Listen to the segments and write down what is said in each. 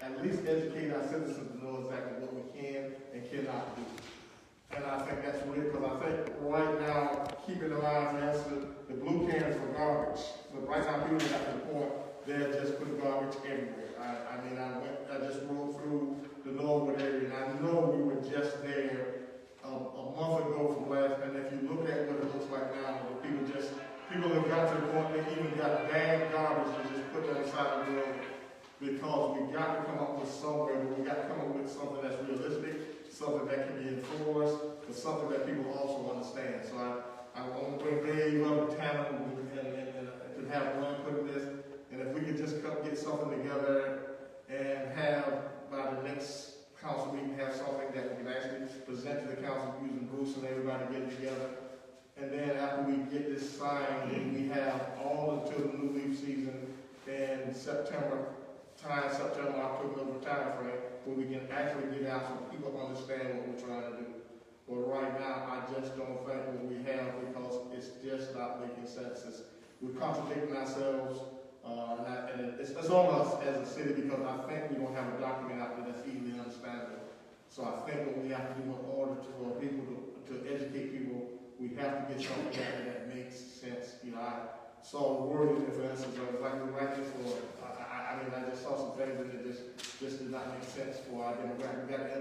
at least educate our citizens to know exactly what we can and cannot do. And I think that's weird, because I think right now, keeping the lines answered, the blue cans for garbage. But right now, people got to the point, they're just putting garbage everywhere. I just rode through the Norwood area, and I know we were just there a month ago from last, and if you look at what it looks like now, people have got to the point, they even got bag garbage and just put that aside the road, because we got to come up with somewhere, but we got to come up with something that's realistic, something that can be enforced, but something that people also understand. So I want to bring Dave up, Tanner, and to have one input in this, and if we could just get something together and have, by the next council meeting, have something that we can actually present to the council using Bruce and everybody getting together. And then after we get this signed, then we have all until the new leaf season in September, October time frame, where we can actually get out so people understand what we're trying to do. But right now, I just don't think what we have, because it's just not making sense. We're contradicting ourselves, and it's on us as a city, because I think we don't have a document out there that's easily understandable. So I think what we have to do in order for people to educate people, we have to get something that makes sense. You know, I saw a word in there, for instance, I was like, I just saw some things that just did not make sense for our demographic. We got to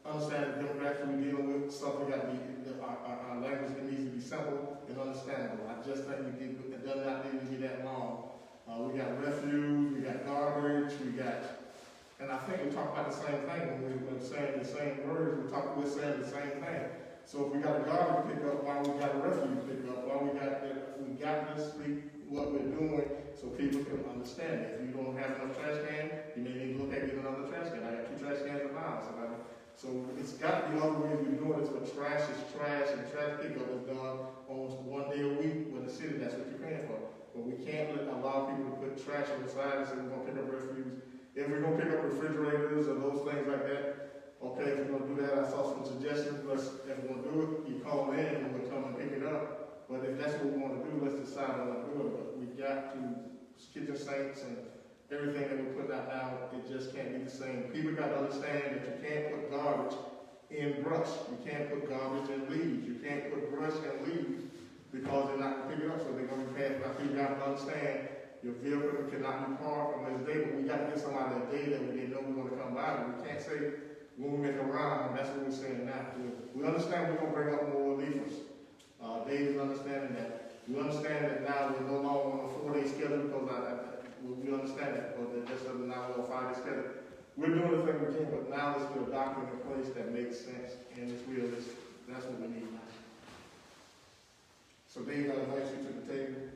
understand the demographic we're dealing with. Something got to be, our language needs to be simple and understandable. I just think it does not need to be that long. We got refuse, we got garbage, and I think we talk about the same thing when we're saying the same words, we're saying the same thing. So if we got a garbage pickup, why we got a refuse pickup, why we got to speak what we're doing so people can understand it. If you don't have enough trash can, you may need to look at getting another trash can. I got 2 trash cans in my house. So it's got to be other ways we're doing this, but trash is trash, and trash pickup is done almost 1 day a week with the city. That's what you're paying for. But we can't allow people to put trash on the side and say we're going to pick up refuse. If we're going to pick up refrigerators or those things like that, okay, if we're going to do that, I saw some suggestions. If we're going to do it, you call in and we'll come and pick it up. But if that's what we want to do, let's decide on what we're doing. But we got to, kitchen sinks and everything that we're putting out now, it just can't be the same. People got to understand that you can't put garbage in brush. You can't put garbage in leaves. You can't put brush in leaves because they're not going to pick it up, so they're going to be paying. Now, people got to understand your vehicle cannot be parked on this day, but we got to get somebody a day that we didn't know we were going to come by. But we can't say when we make a round, and that's what we're saying now. We understand we're going to bring up more leafers. Dave is understanding that. We understand that now we're no longer on a 4-day schedule, because we understand that, but they're just now on a 5-day schedule. We're doing the thing we can, but now let's put a document in place that makes sense and it's realistic. That's what we need now. So Dave, I invite you to the table,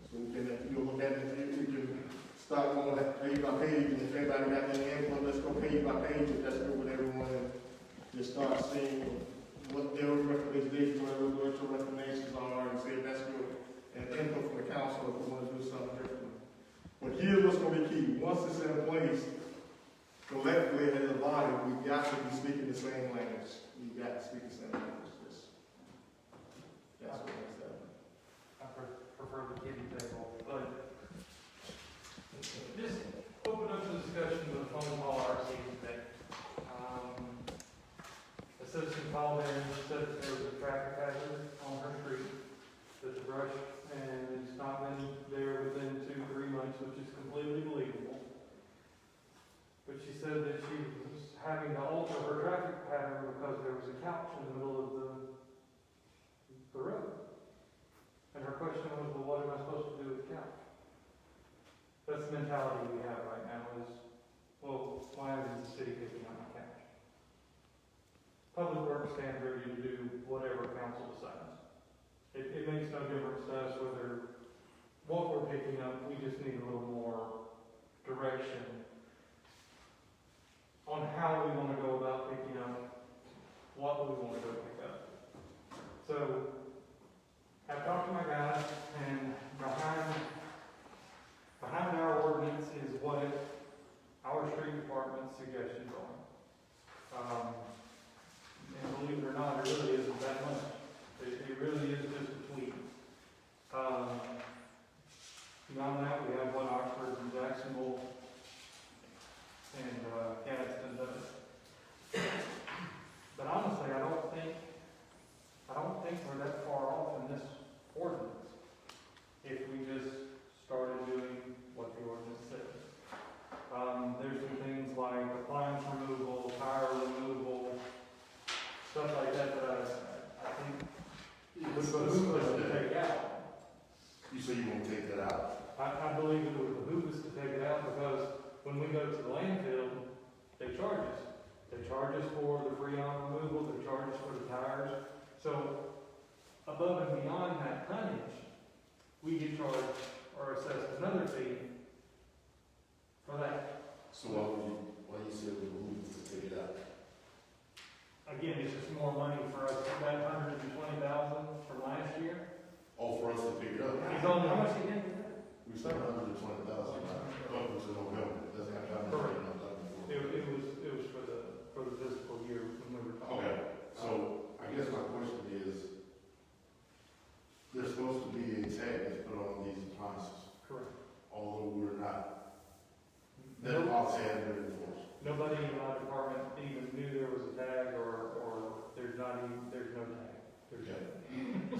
so we can, if you look at it, we can start going page by page, and if anybody got any input, let's go page by page, and let's go with everyone and just start seeing what their recommendations, what your recommendations are, and see if that's good, and input from the council if we want to do something different. But here's what's going to be key. Once it's in place, collectively as a body, we got to be speaking the same language. We got to speak the same language. That's what I'm saying. I prefer the kitty table, but just open up the discussion with a phone call RC today. A citizen called in and said that there was a traffic hazard on her street, that the brush, and it's not been there within 2-3 months, which is completely believable. But she said that she was having to alter her traffic pattern because there was a couch in the middle of the road. And her question was, well, what am I supposed to do with the couch? That's the mentality we have right now is, well, why isn't the city picking up my couch? Public Works stands ready to do whatever council decides. It makes no difference to us whether what we're picking up, we just need a little more direction on how we want to go about picking up what we want to go pick up. So, I've talked to my guys, and behind our ordinance is what our street department's suggestions are. And believe it or not, it really isn't that much. It really is just a tweak. Beyond that, we have what Oxford and Jacksonville and When we go to the landfill, they charge us. They charge us for the freon removal, they charge us for the tires. So above and beyond that tonnage, we get charged or assessed another fee for that. So why you said we moved to take it out? Again, it's just more money for us, that $120,000 from last year. Oh, for us to pick it up? It's only, How much again? We spent $120,000 up until November, that's not how Correct. much. it was for the fiscal year when we were talking. Okay, so I guess my question is, there's supposed to be a tag that's put on these appliances, Correct. although we're not. That policy hasn't been enforced. Nobody in my department even knew there was a tag or there's no tag. There's Okay.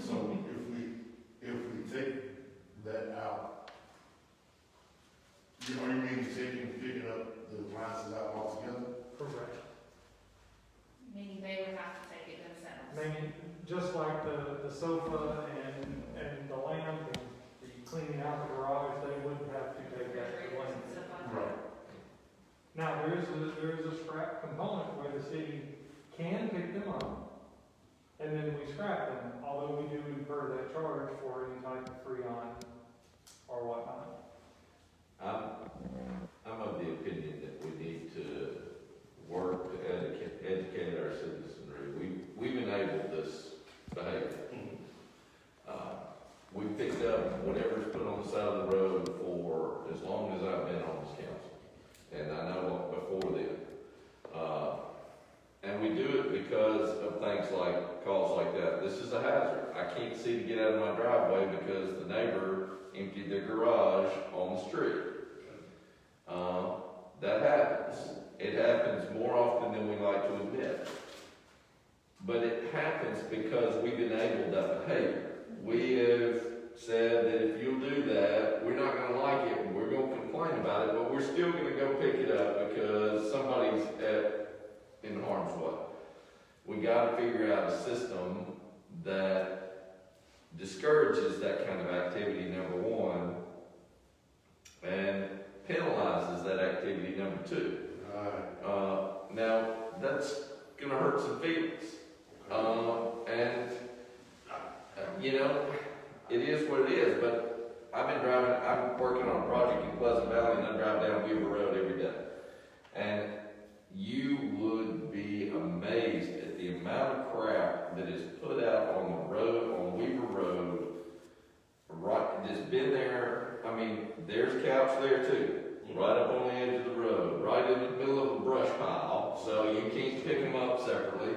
So if we take that out, are you mean picking up the appliances out altogether? Correct. Meaning they would have to take it themselves. Meaning, just like the sofa and the lamp and the cleaning out the garage, they wouldn't have to take that to the Refrigerators and landfill. stuff like that. Right. Now, there is a scrap component where the city can pick them up, and then we scrap them, although we do incur that charge for any type of freon or whatnot. I'm of the opinion that we need to work to educate our citizenry. We've enabled this behavior. We picked up whatever's put on the side of the road for as long as I've been on this council. And I know before then. And we do it because of things like calls like that. This is a hazard. I can't see to get out of my driveway because the neighbor emptied their garage on the street. That happens. It happens more often than we like to admit. But it happens because we've enabled that behavior. We have said that if you'll do that, we're not going to like it, and we're going to complain about it, but we're still going to go pick it up because somebody's in harm's way. We got to figure out a system that discourages that kind of activity, number one, and penalizes that activity, number two. Now, that's going to hurt some feelings. It is what it is, but I'm working on a project in Pleasant Valley, and I drive down Weaver Road every day. And you would be amazed at the amount of crap that is put out on the road, on Weaver Road, right, that's been there. I mean, there's couch there too, right up on the edge of the road, right in the middle of a brush pile, so you can't pick them up separately.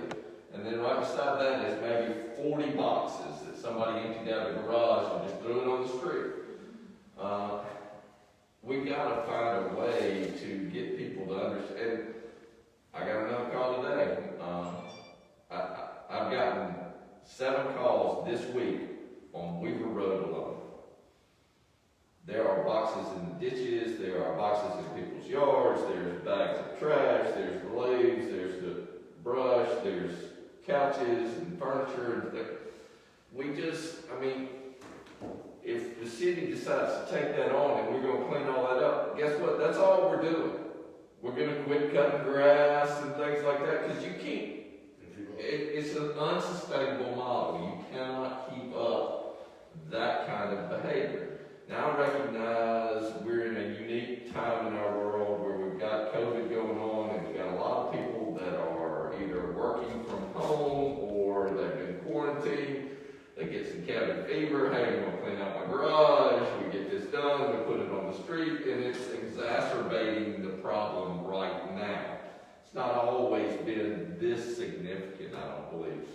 And then right beside that is maybe 40 boxes that somebody emptied out of the garage and just threw it on the street. We've got to find a way to get people to understand. I got another call today. I've gotten 7 calls this week on Weaver Road alone. There are boxes in the ditches, there are boxes in people's yards, there's bags of trash, there's the leaves, there's the brush, there's couches and furniture and if the city decides to take that on and we're going to clean all that up, guess what? That's all we're doing. We're going to quit cutting grass and things like that because you can't. It's an unsustainable model. You cannot keep up that kind of behavior. Now I recognize we're in a unique time in our world where we've got COVID going on and we've got a lot of people that are either working from home or they've been quarantined. They get some cabin fever. Hey, I'm going to clean out my garage. We get this done. We put it on the street, and it's exacerbating the problem right now. It's not always been this significant, I don't believe.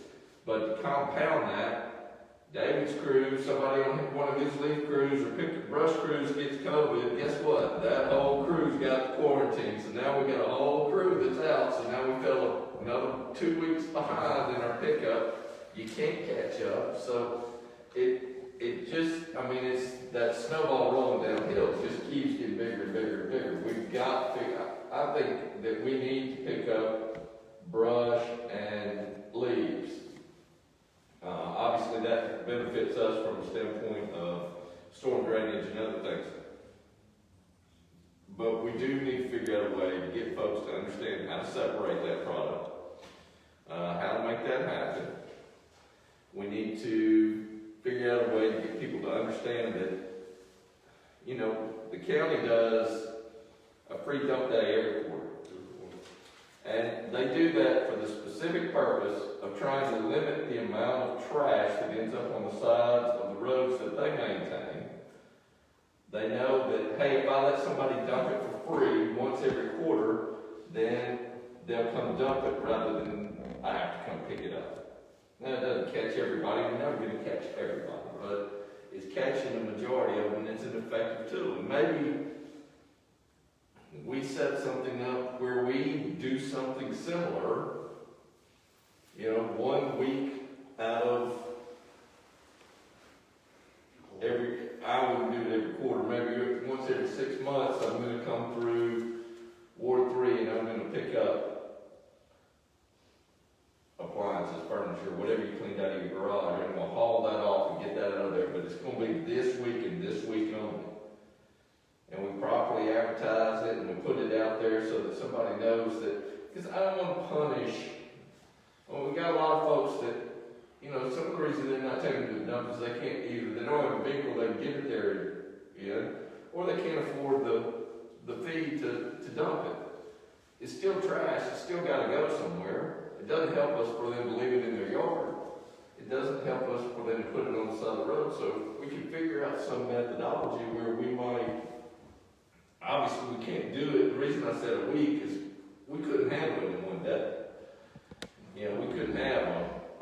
But to compound that, David's crew, somebody on one of his leaf crews or brush crews gets COVID. Guess what? That whole crew's got quarantine. So now we got a whole crew that's out. So now we fell another 2 weeks behind in our pickup. You can't catch up, so it just, it's that snowball rolling downhill. It just keeps getting bigger and bigger and bigger. We've got to I think that we need to pick up brush and leaves. Obviously that benefits us from the standpoint of storm drainage and other things. But we do need to figure out a way to get folks to understand how to separate that product, how to make that happen. We need to figure out a way to get people to understand that, you know, the county does a free dump day every quarter. And they do that for the specific purpose of trying to limit the amount of trash that ends up on the sides of the roads that they maintain. They know that, hey, if I let somebody dump it for free once every quarter, then they'll come dump it rather than I have to come pick it up. Now, it doesn't catch everybody. We're never going to catch everybody, but it's catching the majority of them, and it's an effective tool. And maybe we set something up where we do something similar, you know, 1 week out of I wouldn't do it every quarter, maybe once every 6 months I'm going to come through Ward 3 and I'm going to pick up appliances, furniture, whatever you cleaned out of your garage, and we'll haul that off and get that out of there, but it's going to be this week and this week only. And we properly advertise it and we put it out there so that somebody knows that, because I don't want to punish, well, we got a lot of folks that, you know, some of the reason they're not taking it to the dump is they can't either, they don't have a vehicle they can get it there, you know, or they can't afford the fee to dump it. It's still trash, it's still got to go somewhere. It doesn't help us for them to leave it in their yard. It doesn't help us for them to put it on the side of the road. So we can figure out some methodology where we might, obviously we can't do it. The reason I said a week is we couldn't handle it in 1 day. You know, we couldn't have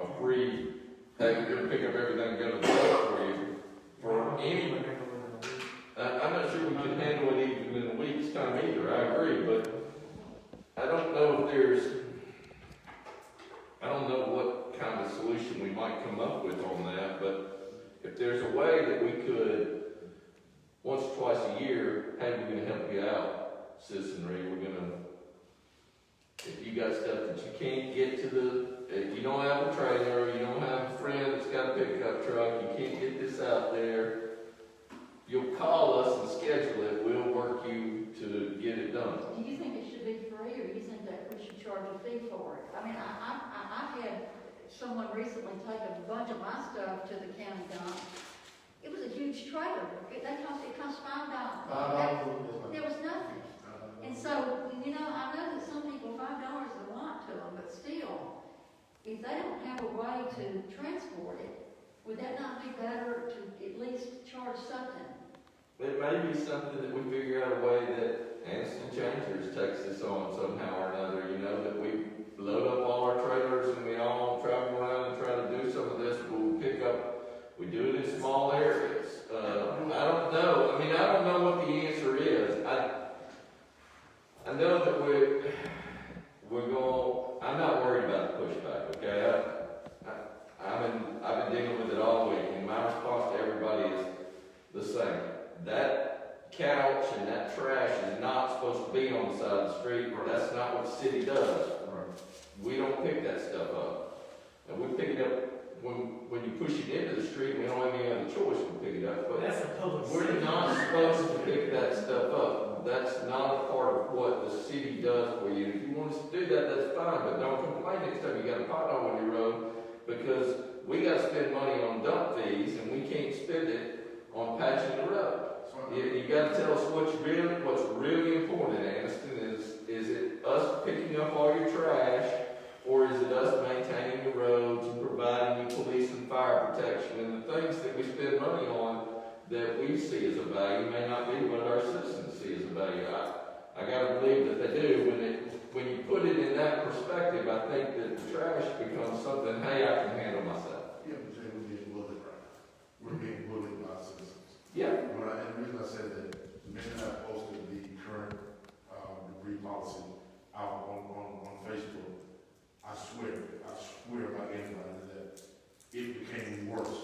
a free, hey, we're going to pick up everything and go to the dump for you. For any, I'm not sure we can handle it even in a week's time either, I agree, but I don't know what kind of solution we might come up with on that, but if there's a way that we could, once or twice a year, hey, we're going to help you out, citizenry, we're going to, if you got stuff that you can't get to if you don't have a trailer, you don't have a friend that's got a pickup truck, you can't get this out there, you'll call us and schedule it, we'll work you to get it done. Do you think it should be free, or do you think that we should charge a fee for it? I mean, I've had someone recently take a bunch of my stuff to the county dump. It was a huge trailer. It cost $5. There was nothing. And so, you know, I know that some people, $5 is a lot to them, but still, if they don't have a way to transport it, would that not be better to at least charge something? It may be something that we figure out a way that Anniston Changers takes this on somehow or another, you know, that we load up all our trailers and we all travel around and try to do some of this. We'll pick up, we do it in small areas. I don't know. I mean, I don't know what the answer is. I know that we're going, I'm not worried about the pushback, okay? I've been dealing with it all week, and my response to everybody is the same. That couch and that trash is not supposed to be on the side of the street, or that's not what the city does. We don't pick that stuff up. And we pick it up when you push it into the street, we don't have any other choice to pick it up. But That's a public we're not supposed to pick that stuff up. That's not a part of what the city does for you. If you want us to do that, that's fine, but don't complain next time you got a pothole on your road, because we got to spend money on dump fees, and we can't spend it on patching the road. You got to tell us what's really important in Anniston. Is it us picking up all your trash, or is it us maintaining the roads and providing you police and fire protection? And the things that we spend money on that we see as a value may not be what our citizens see as a value. I got to believe that they do. When you put it in that perspective, I think that the trash becomes something, hey, I can handle myself. Yeah, but Jay, we're being bullied right now. We're being bullied by citizens. Yeah. And the reason I said that, the minute I posted the current debris policy out on Facebook, I swear by anybody that it became worse.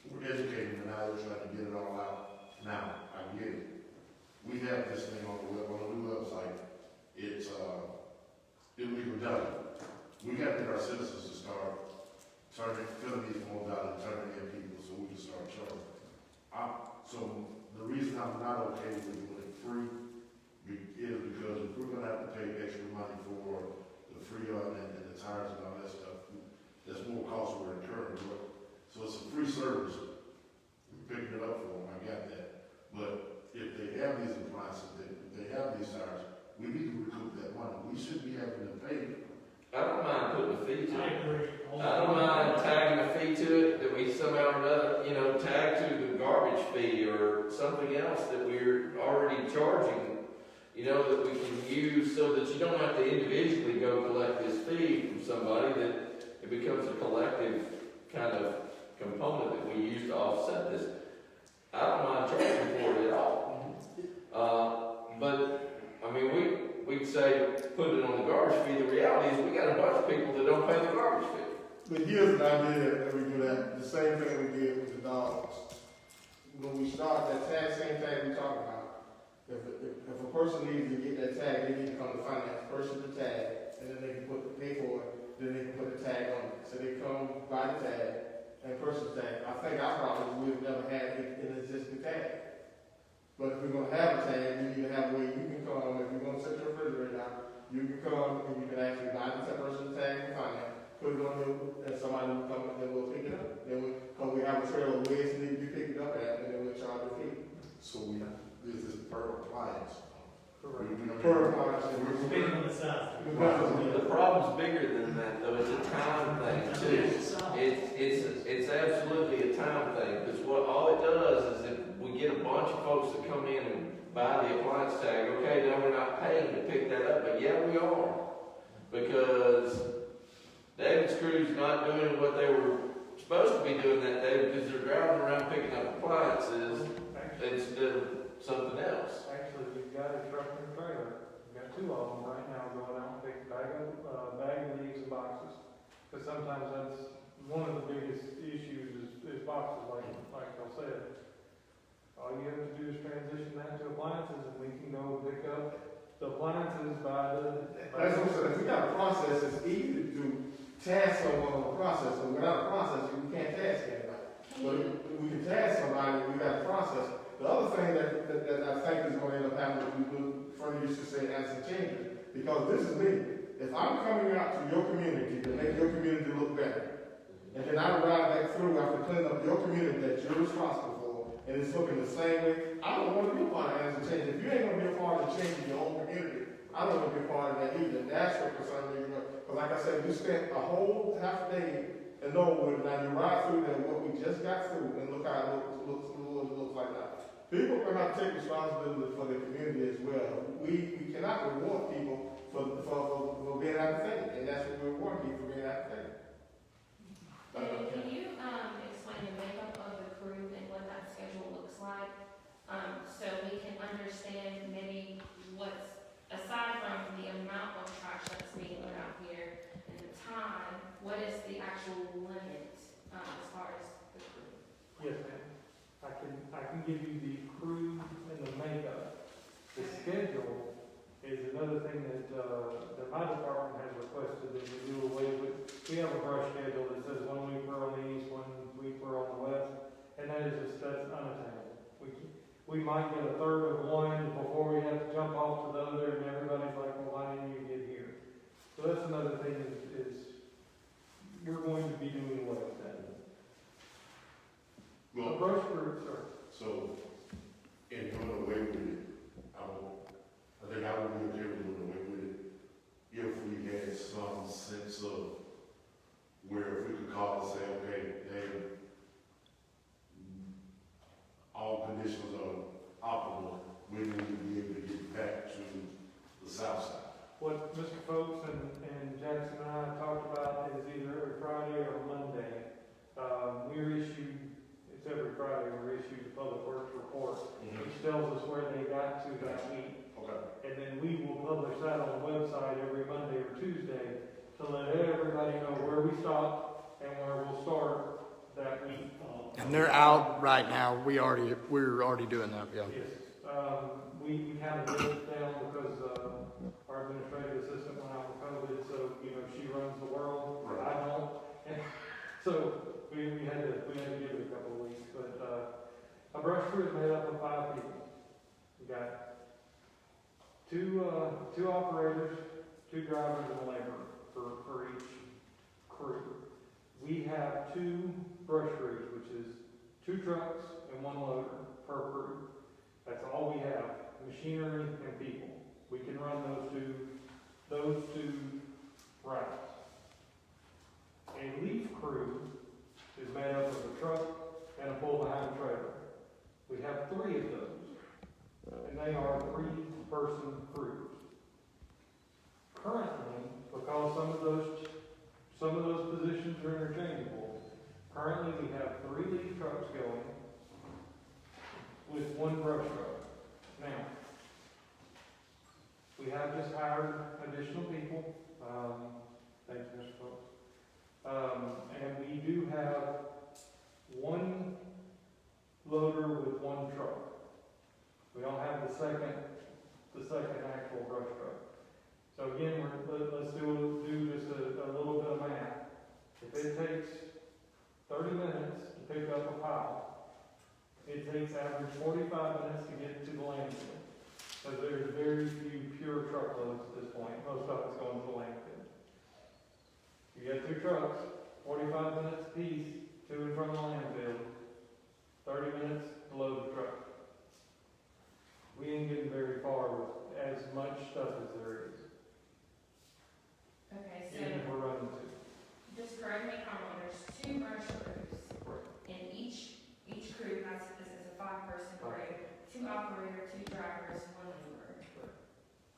We're educating, and now they're trying to get it all out. Now, I get it. We have this thing on the new website. It's illegal done. We got to get our citizens to start filling these forms out and turning in people so we can start charging. So the reason I'm not okay with doing it free retires, we need to recoup that money. We shouldn't be having to pay. I don't mind putting a fee to I it. agree. I don't mind tagging a fee to it, that we somehow or another, tag to the garbage fee or something else that we're already charging, that we can use so that you don't have to individually go collect this fee from somebody, that it becomes a collective kind of component that we use to offset this. I don't mind charging for it at all. But, I mean, we'd say put it on the garbage fee. The reality is we got a bunch of people that don't pay the garbage fee. But here's an idea that we do that, the same thing we did with the dogs. When we start that same tag we talking about, if a person needs to get that tag, they need to come to finance, purchase the tag, and then they can pay for it, then they can put the tag on it. So they come buy the tag and purchase the tag. I think our problem is we've never had an existing tag. But if we're gonna have a tag, we need to have a way you can come, if you're gonna set your refrigerator out, you can come and you can actually buy the person's tag and finance, put it on your, and somebody will come and then we'll pick it up. Then we have a trail of ways to need to pick it up at, and then we'll charge a fee. So this is per appliance. Per appliance. Depending on the size. The problem's bigger than that, though. It's a time thing too. It's absolutely a time thing, because all it does is if we get a bunch of folks that come in and buy the appliance tag, okay, now we're not paying to pick that up, but yeah, we are. Because David's crew's not doing what they were supposed to be doing that day, because they're driving around picking up appliances instead of something else. Actually, we've got a truck and a trailer. We've got two of them right now going out and picking bag of leaves and boxes. Because sometimes that's one of the biggest issues is boxes, like I said. All you have to do is transition that to appliances, and we can go pick up the appliances by the. That's what I'm saying. If we got a process, it's easy to task someone on the process, but without a process, we can't task anybody. But we can task somebody, we got a process. The other thing that I think is going to end up happening, Freddie used to say, as a changes, because this is me. If I'm coming out to your community to make your community look better, and then I ride back through after cleaning up your community that you're responsible for, and it's looking the same way, I don't want to be a part of as a change. If you ain't going to be a part of the change in your own community, I don't want to be a part of that either. That's what concerns me. Because like I said, you spent a whole half a day in Norwood, now you ride through there, what we just got through, and look how it looks like now. People are going to have to take responsibility for their community as well. We cannot reward people for being apathetic, and that's what we reward people for being apathetic. Can you explain the makeup of the crew and what that schedule looks like? So we can understand maybe what's, aside from the amount of trash that's being put out here and the time, what is the actual limit as far as the crew? Yes, ma'am. I can give you the crew and the makeup. The schedule is another thing that my department has requested that we do away with. We have a brush schedule that says 1 week we're on the east, 1 week we're on the west, and that's unattainable. We might get a third of one before we have to jump off to the other, and everybody's like, well, why didn't you get here? So that's another thing is we're going to be doing away with that. Well, A brush crew, sir. so, in doing away with it, I think I would be okay with doing away with it if we had some sense of where if we could call and say, okay, hey, all conditions are optimal, we need to be able to get back to the south side. What Mr. Folks and Jackson and I talked about is either every Friday or Monday. It's every Friday, we're issued a public works report, which tells us where they got to that week. Okay. And then we will publish that on the website every Monday or Tuesday to let everybody know where we stopped and where we'll start that week. And they're out right now. We're already doing that. Yeah. Yes. We kind of did it down because our administrative assistant went out with COVID, so she runs the world. Right. I don't. And so we had to give it a couple of weeks. But a brush crew is made up of 5 people. We got two operators, 2 drivers, and a laborer for each crew. We have 2 brush crews, which is 2 trucks and 1 loader per crew. That's all we have, machinery and people. we have 3 leaf trucks going with 1 brush truck. Now, we have just hired additional people, thank you, Mr. Phillips. And we do have 1 loader with 1 truck. We don't have the second actual brush truck. So again, let's do just a little bit of math. If it takes 30 minutes to pick up a pile, it takes average 45 minutes to get to the landfill. So there's very few pure truckloads at this point. Most of it's going to the landfill. You got 2 trucks, 45 minutes apiece to and from the landfill, 30 minutes to load the truck. We ain't getting very far with as much stuff as there is, Okay, so, even if we're running 2. just correct me if I'm wrong, there's 2 brush crews, and each crew has, this is a 5-person crew, 2 operator, 2 drivers, 1 laborer.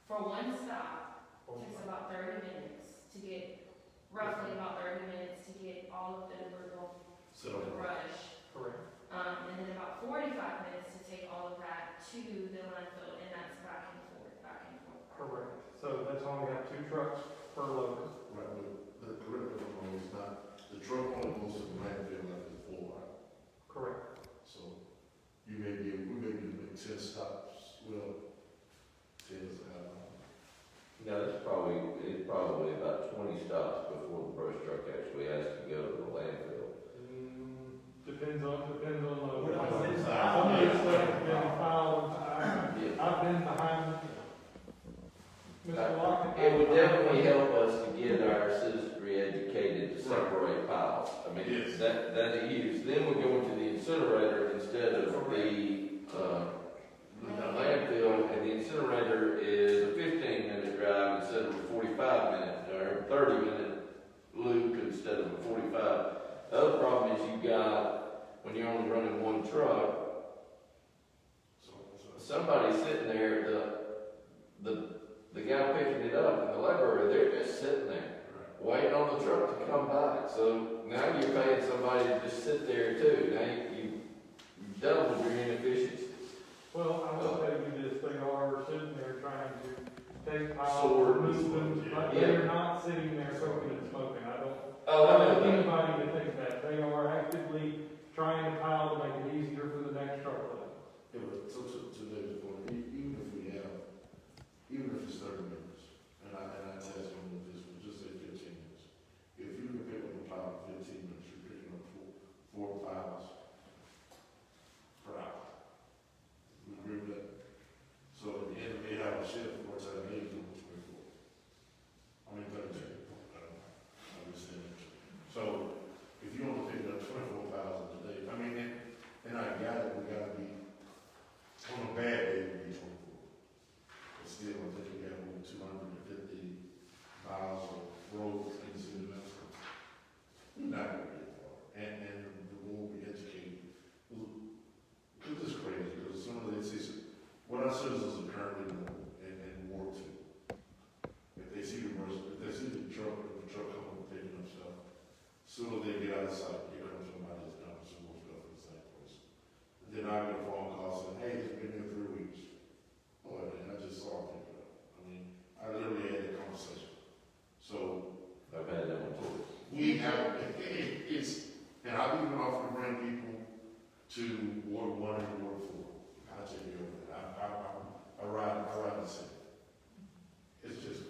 For 1 stop, takes about 30 minutes to get, roughly about 30 minutes to get all of the So, brush. Correct. And then about 45 minutes to take all of that to the landfill, and that's back and forth, back and forth. Correct. So that's why we have 2 trucks per loader. right, but the correct one is not, the truck only goes to the landfill after the 4 hour. Correct. So we may be able to make 10 stops, well, 10 is a half hour. No, it's probably about 20 stops before the brush truck actually has to go to the landfill. Depends on the. Well, Some of it's this not- stuff has been filed, Yeah. I've been behind Mr. Lockett. It would definitely help us to get our citizenry educated to separate piles. I mean, Yes. that is, then we go into the incinerator instead of the landfill, and the incinerator is a 15-minute drive instead of a 45-minute, or 30-minute loop instead of a 45. The other problem is you got, when you're only running 1 truck, somebody sitting there, the guy picking it up and the laborer, they're just sitting there, waiting on the truck to come by. So now you're paying somebody to just sit there too. Now you doubled your inefficiency. Well, I will tell you this, they are sitting there trying to take piles, Sort. move them, but Yeah. they're not sitting there cooking and smoking. I don't Oh, I want know that. anybody to think that. They are actively trying to pile to make it easier for the next truckload. Yeah, but to David's point, even if we have, even if it's 30 minutes, and I test them with this one, just say 15 minutes. If you can pick up a pile in 15 minutes, you're picking up 4 piles per hour. We agree with that? So at the end, they have a shift, 4 times 8 is 24. I mean, 32. I understand that. So if you only pick up 24,000 a day, I mean, and I got it, we gotta be, on a bad day, it would be 24. But still, I think we have over 250 miles of roads in the city of Anniston. Not gonna get far. And the more we educate, because it's crazy, because some of this is, what our citizens are currently doing in Ward 2. If they see the truck, if the truck coming up picking up stuff, soon as they get out of sight, here comes somebody that's dumping some more stuff in the same place. And then I get a phone call saying, hey, it's been here 3 weeks. Oh, man, I just saw it pick it up. I mean, I literally had a conversation. So, I've had that one too. we have, it's, and I've even offered to bring people to Ward 1 and Ward 4. I'll take you over there. I ride the city. It's just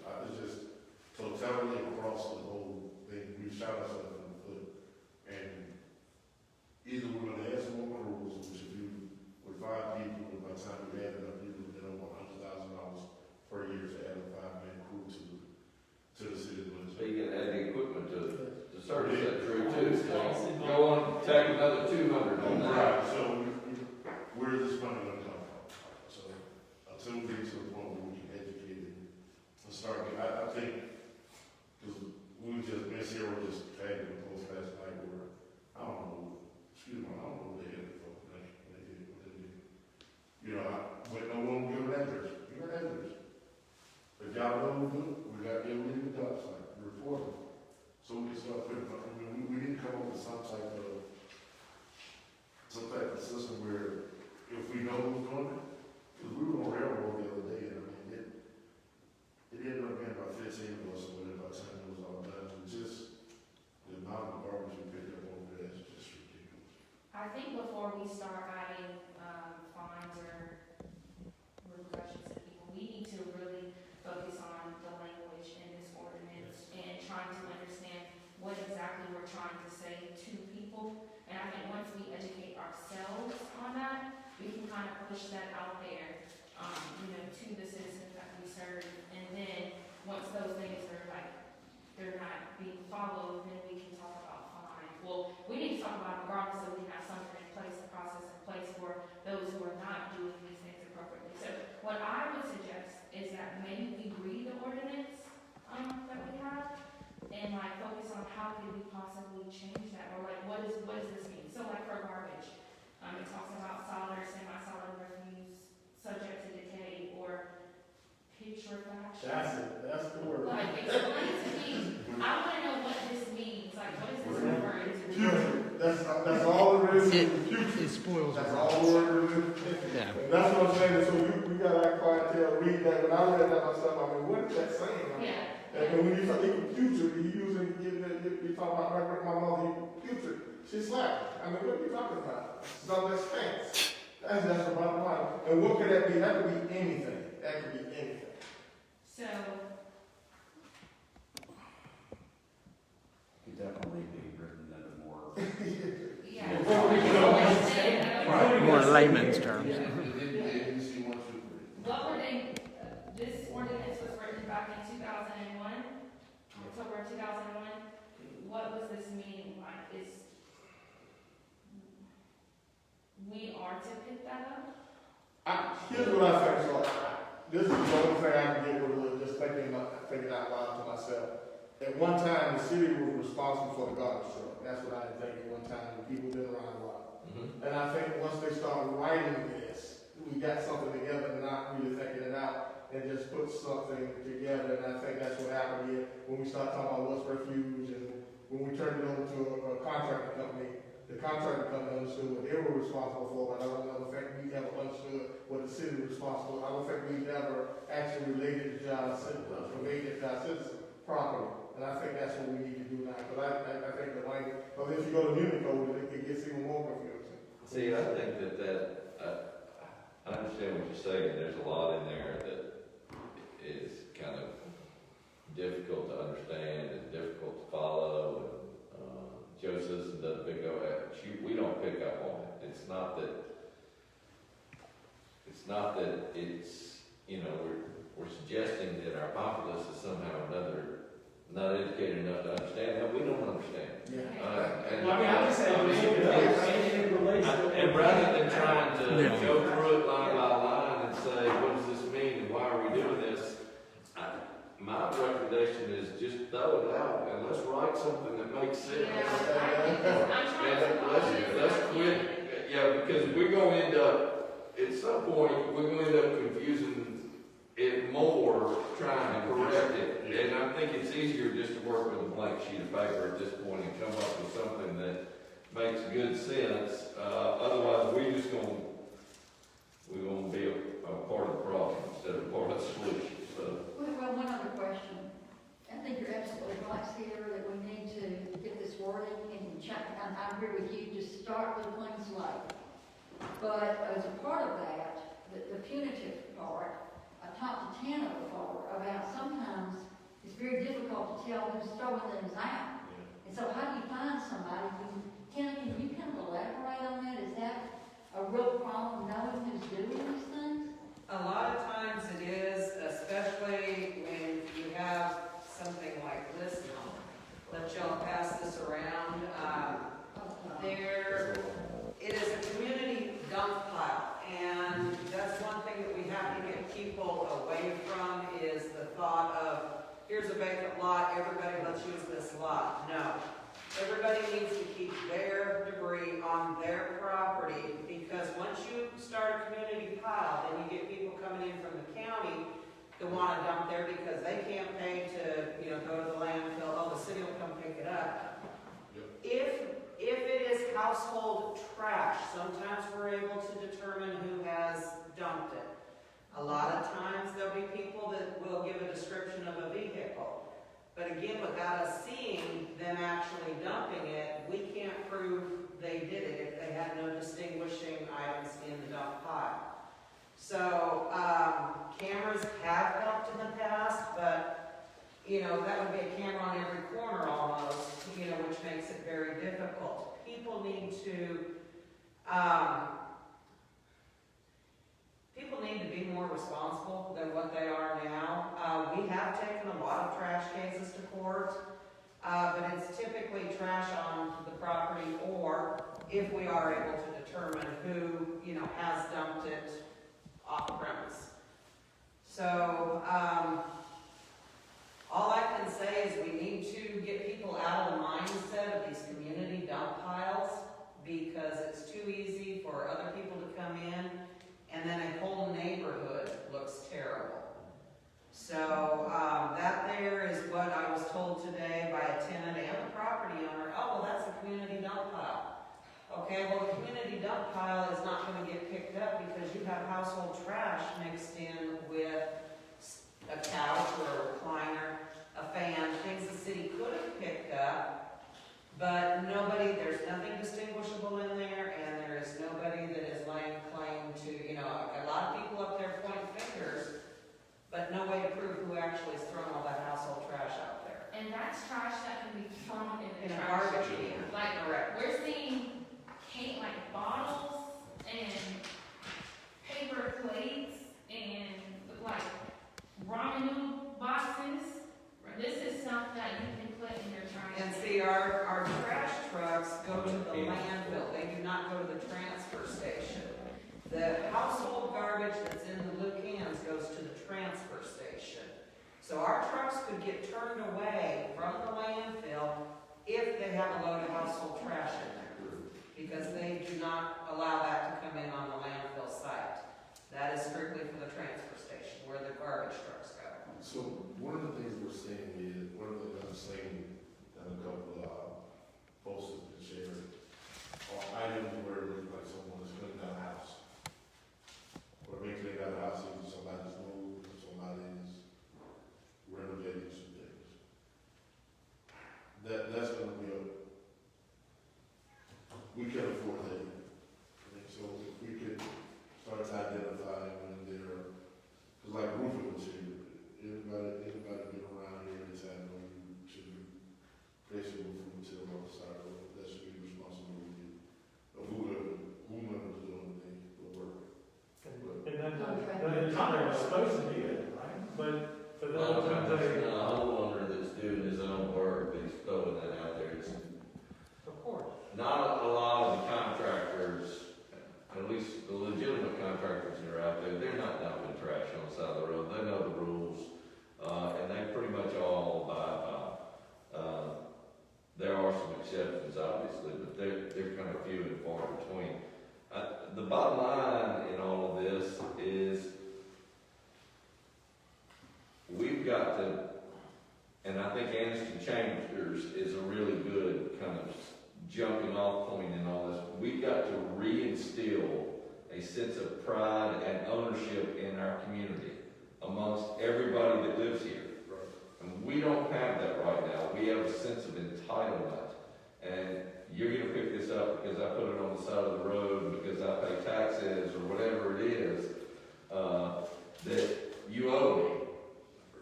totality across the whole thing. We shot ourselves in the foot. And either we're gonna add some more crews, which if you, with 5 people, and by the time we add it up, you're looking at over $100,000 per year to add a 5-man crew to the city limits. So you can add the equipment to service that crew too. So go on, take another 200 on that. Right, so where is this money gonna come from? So until we get to the point where we can educate and start, I think, because we just, Miss Ciara just tagged the post last night where, I don't know what they had for, when they did what they did. You know, but no one give an address, give an address. If y'all know we do, we gotta get rid of the dots, like, report them. So we can start putting, I mean, we need to come up with some type of some type of system where if we know who's doing it, because we were on railroad the other day, and I mean, it ended up being about 15 of us, or whatever, by the time it was all done. It was just, the amount of garbage we picked up over there is just ridiculous. I think before we start adding, fines or regressions to people, we need to really focus on the language in this ordinance and trying to understand what exactly we're trying to say to people. And I think once we educate ourselves on that, we can kind of push that out there, to the citizens that we serve. And then, once those things are like, they're not being followed, then we can talk about fines. Well, we need to talk about it regardless, so we have something in place, a process in place for those who are not doing these things appropriately. So, what I would suggest is that maybe we read the ordinance, that we have, and like focus on how could we possibly change that, or like what does this mean? So like for garbage, it talks about solid or semi-solid refuse subject to decay or putrefaction. That's the word. Like explain to me, I wanna know what this means, like what is this referring to? Future, that's all it is, is the future. It spoils That's it. all the word is. Yeah. And that's what I'm saying, so we got our clientele read that, when I read that myself, I mean, what is that saying? I mean, Yeah. and when you talk even future, you talk about my mother, future, she slapped. I mean, what are you talking about? So that's fancy. That's the bottom line. And what could that be? That could be anything. That could be anything. So, Could definitely be written in a more. yeah. Right, more layman's terms. What were they, this ordinance was written back in 2001, October 2001. What was this meaning like? We are to pick that up? Here's what I think, so this is the only thing I can get rid of, just thinking out loud to myself. At one time, the city was responsible for the garbage truck. That's what I think at one time, when people been around a lot. And I think once they start writing this, we got something together, not really thinking it out, and just put something together. And I think that's what happened here when we start talking about what's refuge, and when we turned it over to a contractor company. The contractor company understood what they were responsible for, but I don't think we ever understood what the city was responsible for. I don't think we ever actually related it to our citizens, related to our citizens properly. And I think that's what we need to do now, because I think the language, because if you go to Millie code, it gets even more confusing. See, I think I understand what you're saying. There's a lot in there that is kind of difficult to understand and difficult to follow. And Joe Citizen doesn't pick up. We don't pick up on it. It's not that it's we're suggesting that our populace is somehow or another not educated enough to understand that. We don't understand. I'm just saying, it relates to. And rather than trying to go through it line by line and say, what does this mean and why are we doing this? My recommendation is just throw it out and let's write something that makes sense. Let's quit. Yeah, because we're going to end up, at some point, we're going to end up confusing it more, trying to correct it. And I think it's easier just to work with a blank sheet of paper at this point and come up with something that makes good sense. Otherwise, we're going to be a part of the problem instead of part of the solution. So. Well, one other question. I think you're absolutely right, Ciara, that we need to get this wording and check. I agree with you, just start with a clean slate. But as a part of that, the punitive part, I talked to Tanner before about sometimes it's very difficult to tell who's throwing things out. And so how do you find somebody? Tanner, can you kind of elaborate on that? Is that a real problem, knowing who's doing these things? A lot of times it is, especially when you have something like this. Let y'all pass this around. It is a community dump pile, and that's one thing that we have to get people away from is the thought of, here's a vacant lot, everybody let's use this lot. No. Everybody needs to keep their debris on their property, because once you start a community pile, then you get people coming in from the county that want to dump there because they can't pay to, go to the landfill. Oh, the city will come pick it up. Yep. If it is household trash. Sometimes we're able to determine who has dumped it. A lot of times there'll be people that will give a description of a vehicle. But again, without us seeing them actually dumping it, we can't prove they did it if they had no distinguishing items in the dump pile. So, cameras have helped in the past, but, you know, that would be a camera on every corner almost, you know, which makes it very difficult. People need to be more responsible than what they are now. We have taken a lot of trash cases to court, but it's typically trash on the property, or if we are able to determine who, you know, has dumped it off premise. So, all I can say is we need to get people out of the mindset of these community dump piles, because it's too easy for other people to come in, and then a whole neighborhood looks terrible. So, that there is what I was told today by a tenant and a property owner. Oh, well, that's a community dump pile. Okay, well, the community dump pile is not going to get picked up because you have household trash mixed in with a couch or a recliner, a fan, things the city could have picked up, but nobody, there's nothing distinguishable in there, and there is nobody that is laying claim to, you know, a lot of people up there point fingers, but no way to prove who actually has thrown all that household trash out there. And that's trash that can be thrown in In the a trash. garbage can. Like, Correct. we're seeing like bottles and paper plates and like ramen noodle boxes. This is stuff that you can put in your trash. And see, our trash trucks go to the landfill, they do not go to the transfer station. The household garbage that's in the blue cans goes to the transfer station. So our trucks could get turned away from the landfill if they have a load of household trash in there, because they do not allow that to come in on the landfill site. That is strictly for the transfer station, where the garbage trucks go. So one of the things we're seeing is, one of the things I'm seeing in a couple of posts and shared are items where it looks like someone is cleaning out a house. Or being cleaned out a house, either somebody's moved, or somebody's renovating some things. That's gonna be we can afford that. And so if we could start identifying when they're, because like roofing material, anybody been around here that's had no, you should place a roofing material on the side of the road. That should be the responsibility of whomever's doing the work. And then it's not they're supposed to do it, right? But A lot of times, a homeowner that's doing his own work, he's throwing that out there. It's of course. not a lot of the contractors, at least the legitimate contractors that are out there, they're not dumping trash on the side of the road. They know the rules, and they pretty much all abide by. There are some exceptions, obviously, but they're kind of few and far between. The bottom line in all of this is we've got to, and I think Anniston Chambers is a really good kind of jumping off point in all this. We've got to reinstill a sense of pride and ownership in our community amongst everybody that lives here. And we don't have that right now. We have a sense of entitlement. And you're going to pick this up because I put it on the side of the road, because I pay taxes or whatever it is, that you owe me.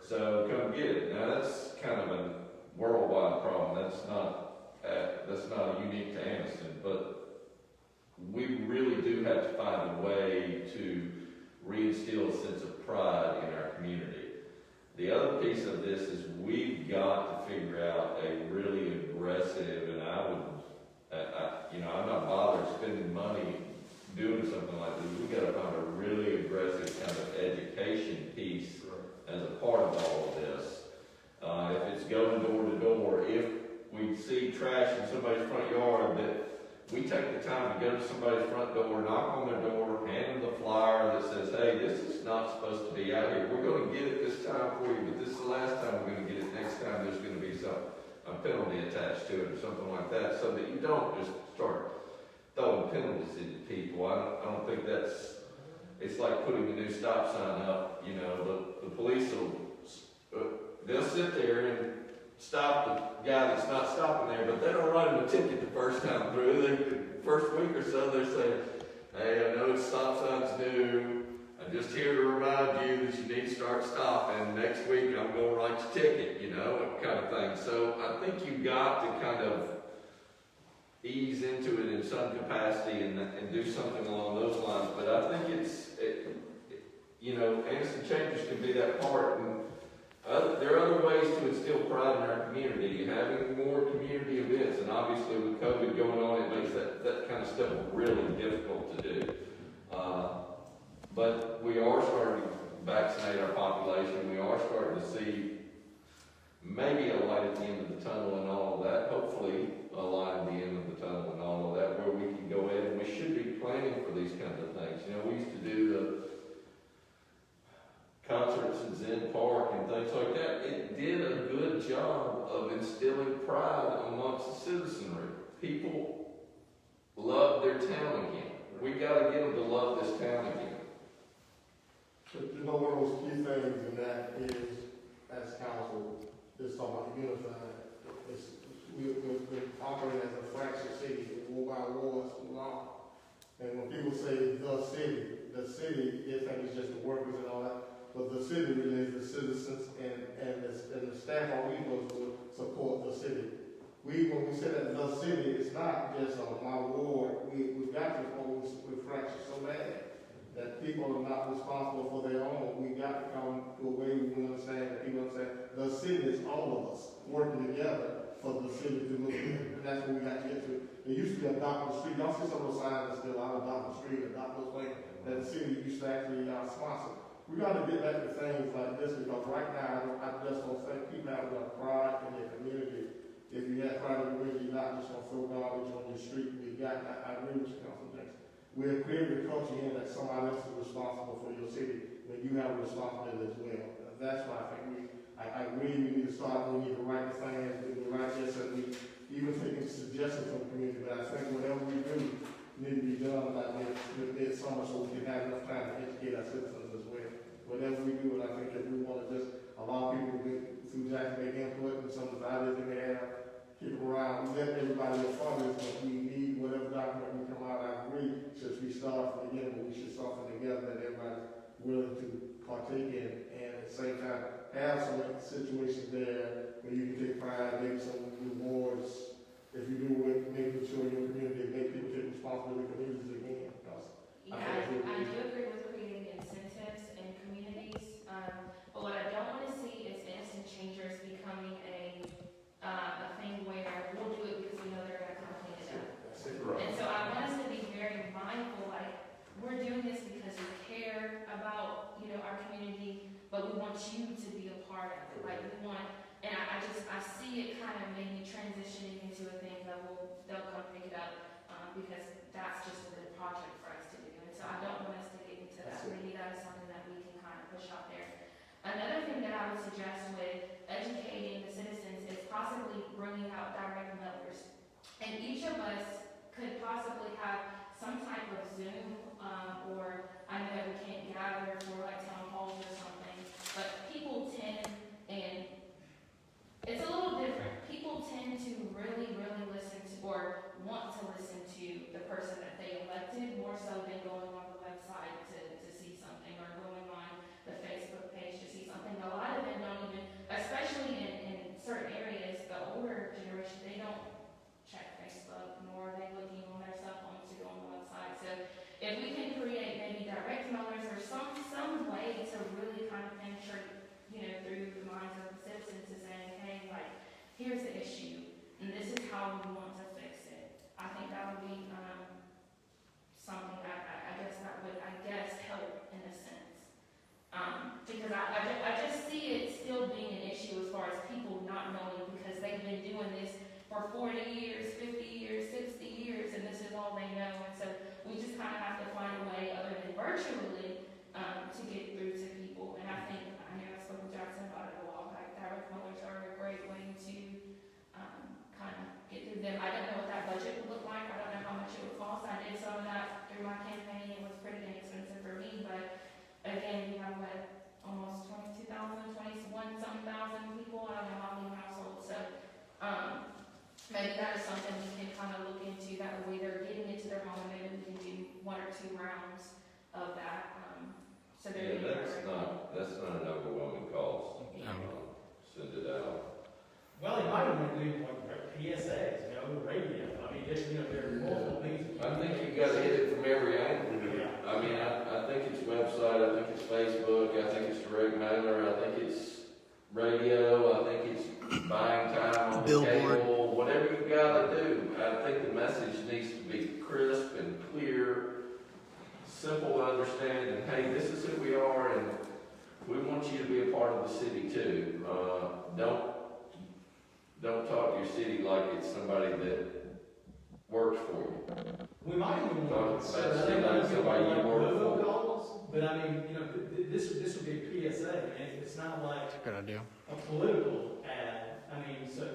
So come get it. Now that's kind of a worldwide problem. That's not unique to Anniston, but we really do have to find a way to reinstill a sense of pride in our community. The other piece of this is we've got to figure out a really aggressive, and I'm not bothered spending money doing something like this. We've got to find a really aggressive kind of education piece as a part of all of this. If it's going door to door, if we see trash in somebody's front yard, that we take the time to go to somebody's front door, knock on their door, hand them the flyer that says, hey, this is not supposed to be out here. We're going to get it this time for you, but this is the last time we're going to get it. Next time there's going to be a penalty attached to it or something like that, so that you don't just start throwing penalties at people. I don't think that's, it's like putting a new stop sign up, you know, the police they'll sit there and stop the guy that's not stopping there, but they don't write him a ticket the first time through. The first week or so, they're saying, hey, I know the stop sign's new. I'm just here to remind you that you need to start stopping. Next week, I'm going to write your ticket, you know, kind of thing. So I think you've got to kind of ease into it in some capacity and do something along those lines. But I think you know, Anniston Chambers can be that part. And there are other ways to instill pride in our community. Having more community events, and obviously with COVID going on, it makes that kind of stuff really difficult to do. But we are starting to vaccinate our population. We are starting to see maybe a light at the end of the tunnel and all of that. Hopefully a light at the end of the tunnel and all of that, where we can go ahead and we should be planning for these kinds of things. You know, we used to do the concerts in Zen Park and things like that. It did a good job of instilling pride amongst the citizenry. People love their town again. We got to get them to love this town again. But you know, one of those key things in that is, as council, is talking about unified. We're operating as a fractured city, war by wars too long. And when people say the city, they think it's just the workers and all that. But the city really is the citizens and the staff are we supposed to support the city. When we say that the city, it's not just my ward. We've got to support, we're fractured so bad that people are not responsible for their own. We got to come to a way we understand that people understand the city is all of us working together for the city to move. And that's what we got to get to. There used to be a Doctor Street. Y'all see some of those signs that's still out of Doctor Street and Doctor's Way that the city used to actually sponsor. We got to get back to things like this because right now I just don't think people have enough pride in their community. If you have pride in the community, you're not just going to throw garbage on your street. I agree with you, Councilman Jenkins. We're creating a culture in that somebody else is responsible for your city when you have a responsibility as well. That's why I think I agree we need to start, we need to write the things, we need to write this, and we even taking suggestions from the community, but I think whatever we do need to be done like this summer so we can have enough time to educate our citizens as well. Whatever we do, and I think if we want to just allow people to get through Jack make input and some of the ideas they may have, keep them around, let everybody get funded, but we need whatever document we come out, I agree, since we start from the beginning, but we should start from together that everybody's willing to partake in, and at the same time, have some situations there where you can take pride, maybe some rewards, if you do it, making sure your community, make people take responsibility for communities again, because Yeah, I do agree with creating incentives in communities, but what I don't want to see is Anniston Changers becoming a thing where we'll do it because we know they're going to come clean it up. And so I want us to be very mindful, like, we're doing this because we care about, our community, but we want you to be a part of it. Like, we want, and I see it kind of maybe transitioning into a thing that they'll come pick it up, because that's just a good project for us to do. And so I don't want us to get into that. Maybe that is something that we can kind of push out there. Another thing that I would suggest with educating the citizens is possibly bringing out direct mailers. And each of us could possibly have some type of Zoom, or I know that we can't gather for like town halls or something, but people tend, and it's a little different, people tend to really, really listen to, or want to listen to the person that they elected, more so than going on the website to see something, or going on the Facebook page to see something. A lot of them don't even, especially in certain areas, the older generation, they don't check Facebook, nor are they looking on their cell phones to go on the website. So if we can create maybe direct mailers or some way to really kind of penetrate 20,000 people, I don't know how many households, so, maybe that is something we can kind of look into, that way they're getting into their home, and maybe we can do 1 or 2 rounds of that, so they're. Yeah, that's not an overwhelming cost. Yeah. Send it out. Well, you might want to do like PSAs, radio. I mean, just, there are multiple things. I think you gotta hit it from every angle. Yeah. I mean, I think it's website, I think it's Facebook, I think it's direct mailer, I think it's radio, I think it's buying time on the Billboard. cable, whatever you gotta do. I think the message needs to be crisp and clear, simple to understand, and hey, this is who we are, and we want you to be a part of the city too. Don't talk to your city like it's somebody that works for you. We might even want to That's consider like somebody you work for. calls, but I mean, this would be a PSA, and it's not like Good idea. a political ad. I mean, so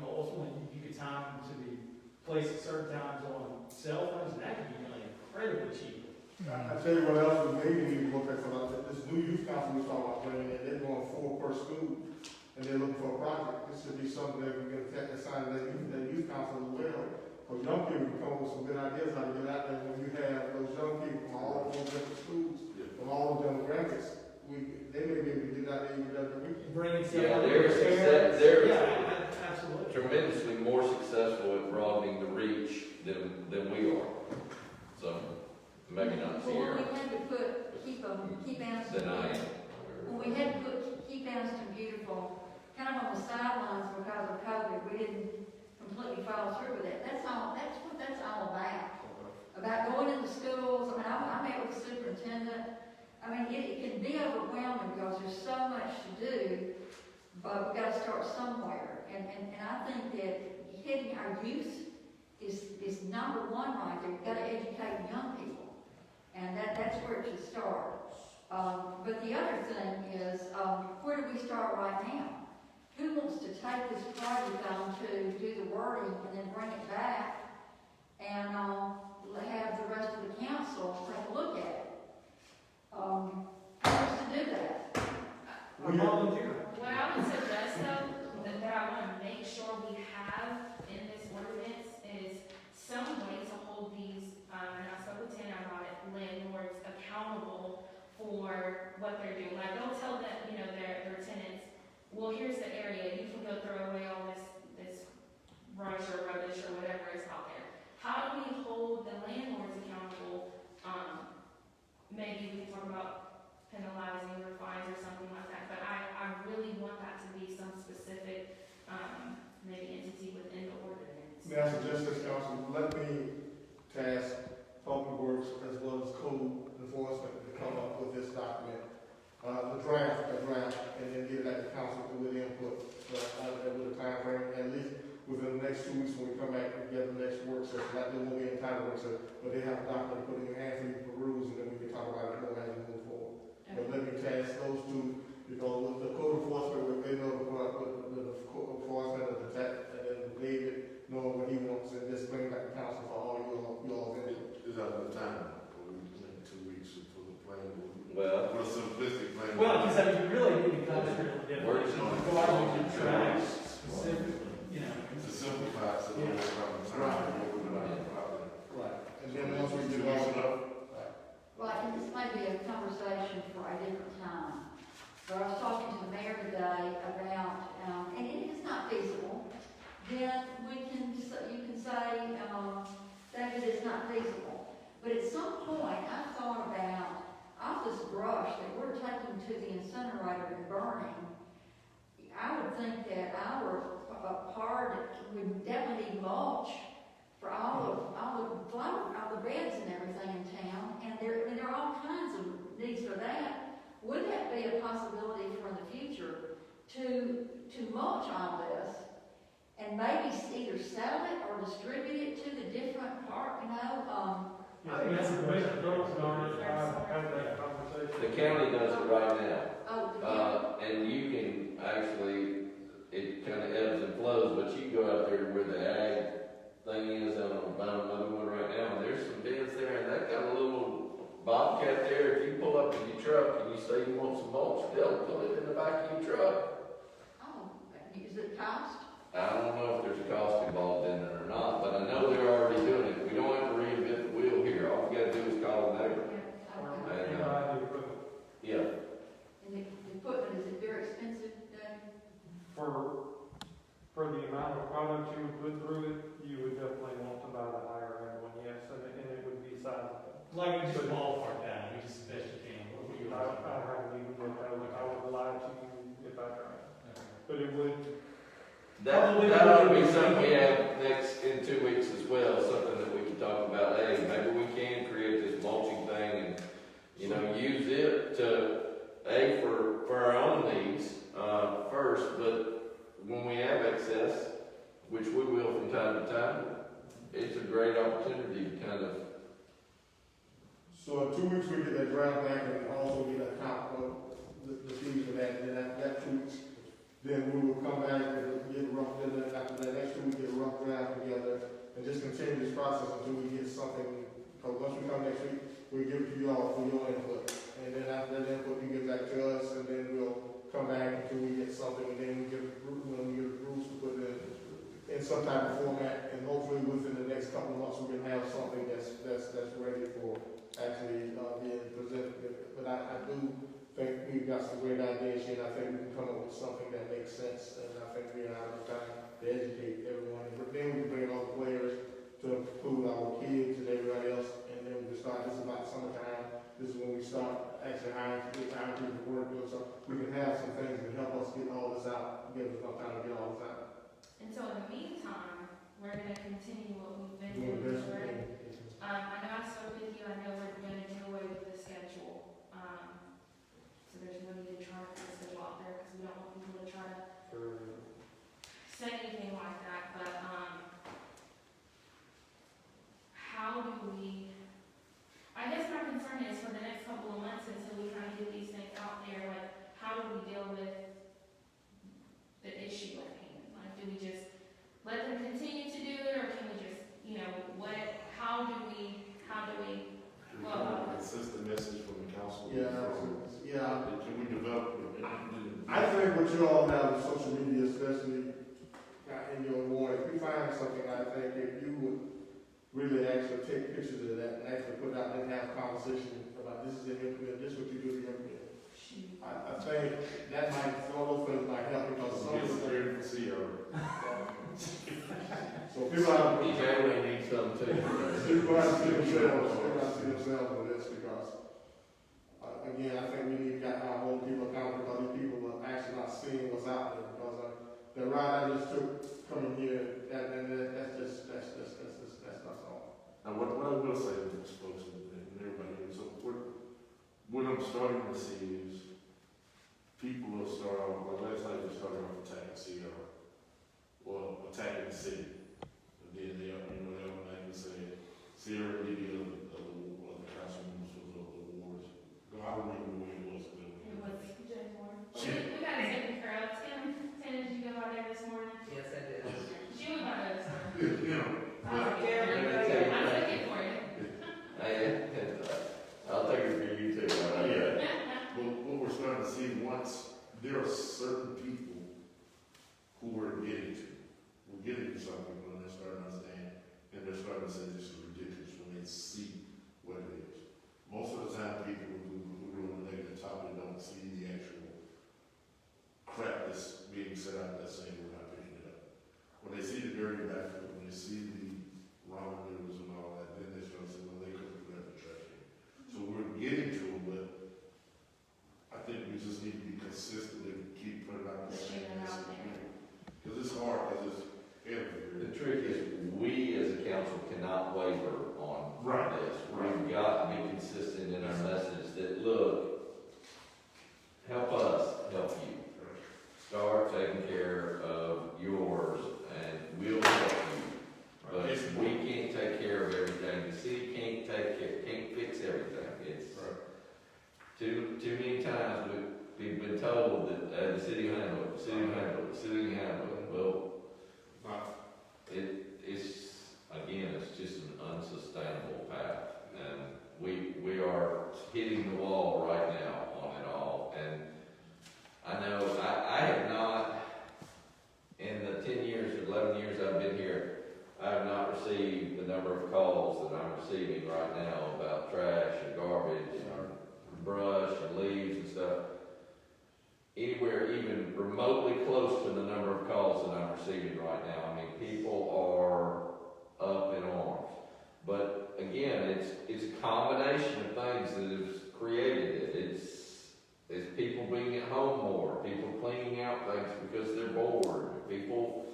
ultimately you could time to be placed at certain times on cell phones, and that could be done incredibly cheap. I tell you what else we maybe need to look at, for this new youth council we talking about bringing in, they're going 4 per school, and they're looking for a project. This should be something that we can assign their youth council as well. Because young people can come up with some good ideas how to get out there. When you have those young people from all those different schools, from all the demographics, they may be able to get out there even better than we can. Bringing Yeah, parents. they're Yeah, absolutely. tremendously more successful at broadening the reach than we are. So, maybe not Well, Ciara, when we had to keep Anniston. than I am. When we had to keep Anniston beautiful, kind of on the sidelines because of COVID, we didn't completely follow through with it. That's what that's all about going into schools. I mean, I met with the superintendent. I mean, it can be overwhelming because there's so much to do, but we got to start somewhere. And I think that hitting our youth is number 1 right there. We've got to educate young people, and that's where it should start. But the other thing is, where do we start right now? Who wants to take this project on to do the wording and then bring it back and have the rest of the council take a look at it? Who wants to do that? Or volunteer. What I would suggest though, that I want to make sure we have in this ordinance is some way to hold these, and I spoke with Tanner about it, landlords accountable for what they're doing. Like, don't tell them, their tenants, well, here's the area, you can go throw away all this brush or rubbish or whatever is out there. How do we hold the landlords accountable? Maybe we can talk about penalizing or fines or something like that, but I really want that to be some specific, maybe entity within the ordinance. May I suggest this, council, let me task Public Works as well as code enforcement to come up with this document, the draft, and then get it at the council with input, with a time frame, at least within the next 2 weeks when we come back and get the next work session. Not that we'll be entitled to, but they have a document to put in your hand for you to peruse, and then we can talk about it more as we move forward. But let me task those 2, because with the code enforcement, we're getting over the code enforcement of the tech, and then David knowing what he wants, and just bring it back to council for all you all input. Is that the time? Or we in 2 weeks for the plan? Well, For a simplistic plan? Well, because I mean, you really need to come to a definition. on it. Go out and track specifically, To simplify, so we're about the time, what we're gonna have. Right. And then once we do all Right, and this may be a conversation for a different time. But I was talking to the mayor today about, and if it's not feasible, then you can say, that it is not feasible. But at some point, I thought about all this brush that we're taking to the incinerator and burning. I would think that our part would definitely need mulch for all the beds and everything in town, and there are all kinds of needs for that. Would that be a possibility for the future to mulch all this and maybe either sell it or distribute it to the different part? I think that's a great approach, I've had that conversation. the county does it right now. Oh, And you can actually, it kind of ebbs and flows, but you go out there where the ag thing is, I'm about another one right now, and there's some bins there, and they've got a little bobcat there. If you pull up in your truck and you say you want some mulch, they'll put it in the back of your truck. product you would put through it, you would definitely want to buy the higher end one, yes, and it would be sizable. Like, we just ballpark that, we just best you can, what were you I looking for? haven't even looked at it, I would lie to you if I tried, Okay. but it would, That ought to be something we have in 2 weeks as well, something that we can talk about. Hey, maybe we can create this mulching thing and, you know, use it to, for our own needs, first, but when we have excess, which we will from time to time, it's a great opportunity to kind of. So in 2 weeks, we get that draft back and also get a count of the fees for that, and then that 2 weeks, then we will come back and get a rough, then after that next 2 weeks, get a rough draft together, and just continue this process until we get something, because once we come next week, we give it to you all for your input, and then after that input, you get back to us, and then we'll come back until we get something, and then we give rules to put in some type of format, and hopefully within the next couple of months, we can have something that's ready for actually being presented. But I do think we've got some great ideas here, and I think we can come up with something that makes sense, and I think we're out of time to educate everyone. But then we can bring all the players to include our kids and everybody else, and then we can start, this is about summertime, this is when we start actually hiring people to work with, so we can have some things that help us get all this out, give us enough time to get all this out. And so in the meantime, we're gonna continue what we've been Doing doing, this, right? I know I spoke with you, I know we're gonna do away with the schedule. So there's no need to try to put the schedule out there, because we don't want people to try to say anything like that, but, how do we, I guess my concern is for the next couple of months until we kind of get these things out there, like, how do we deal with the issue at hand? Like, do we just let them continue to do it, or can we just, you know, how do we, well, Consistent message from the council. Yeah. Can we develop? I think what you all have on social media, especially in your ward, if you find something, I think if you would really actually take pictures of that and actually put out and have a conversation about this is the implement, this is what you do to implement. I think that might, all those things might help, because some of the things. So people have. You may need some too. People have to see themselves with this, because, again, I think we need to hold people accountable, because these people are actually not seeing what's out there, because the ride I just took coming here, that's not all. Now, what I will say to these folks and everybody is, so what I'm starting to see is people will start off, like last night they started off attacking Ciara, well, attacking the city. And then they all like to say, Ciara did the one of the councilwomen was of the awards. I don't even know who it was. it was we got it taken care of. Tim, did you go out there this morning? Yes, I did. She was by us. Yeah. I'm looking for you. I'll take it for you too. But what we're starting to see, once there are certain people who we're getting to something when they're starting to understand, and they're starting to say this is ridiculous when they see what it is. Most of the time, people who are on the negative topic don't see the actual crap that's being said out there saying we're not picking it up. When they see the dirty backfield, when they see the ramen noodles and all that, then they start saying, well, they couldn't put the trash in. So we're getting to it, but I think we just need to be consistently keep putting out the same message. Because it's hard, because it's everywhere. The trick is, we as a council cannot waver on Right. this. We've got to be consistent in our message that, look, help us help you. Start taking care of yours, and we'll help you. But we can't take care of everything. The city can't fix everything. It's too many times we've been told that the city will handle it, the city will handle it, the city will handle it. Well, it's just an unsustainable path, and we are hitting the wall right now on it all. And I know I have not, in the 10 years, 11 years I've been here, I have not received the number of calls that I'm receiving right now about trash and garbage and brush and leaves and stuff, anywhere even remotely close to the number of calls that I'm receiving right now. I mean, people are up in arms. But again, it's a combination of things that have created it. It's people being at home more, people cleaning out things because they're bored, people,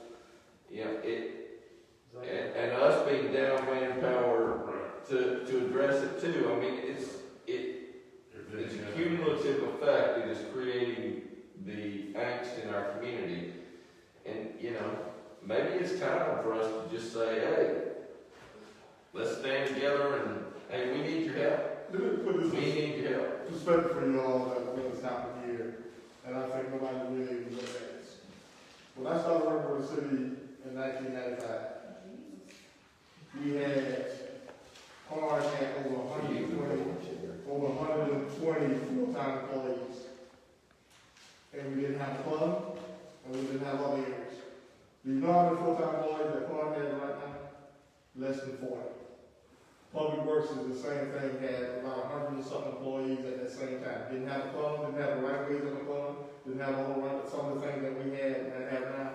and us being down manpower to address it too. I mean, it's a cumulative effect that is creating the angst in our community. And, maybe it's time for us to just say, hey, let's stand together and, hey, we need your help. Let me put this We need your help. perspective for you all that what's happened here, and I think nobody really even looked at this. When I started working for the city in 1995, we had cars had over 120 full-time employees. And we didn't have a club, and we didn't have other areas. Do you know how many full-time employees that Clark has right now? Less than 40. Public Works is the same thing, had about 100 and something employees at that same time. Didn't have a club, didn't have the right ways in the club, didn't have all the right, some of the things that we had and have now.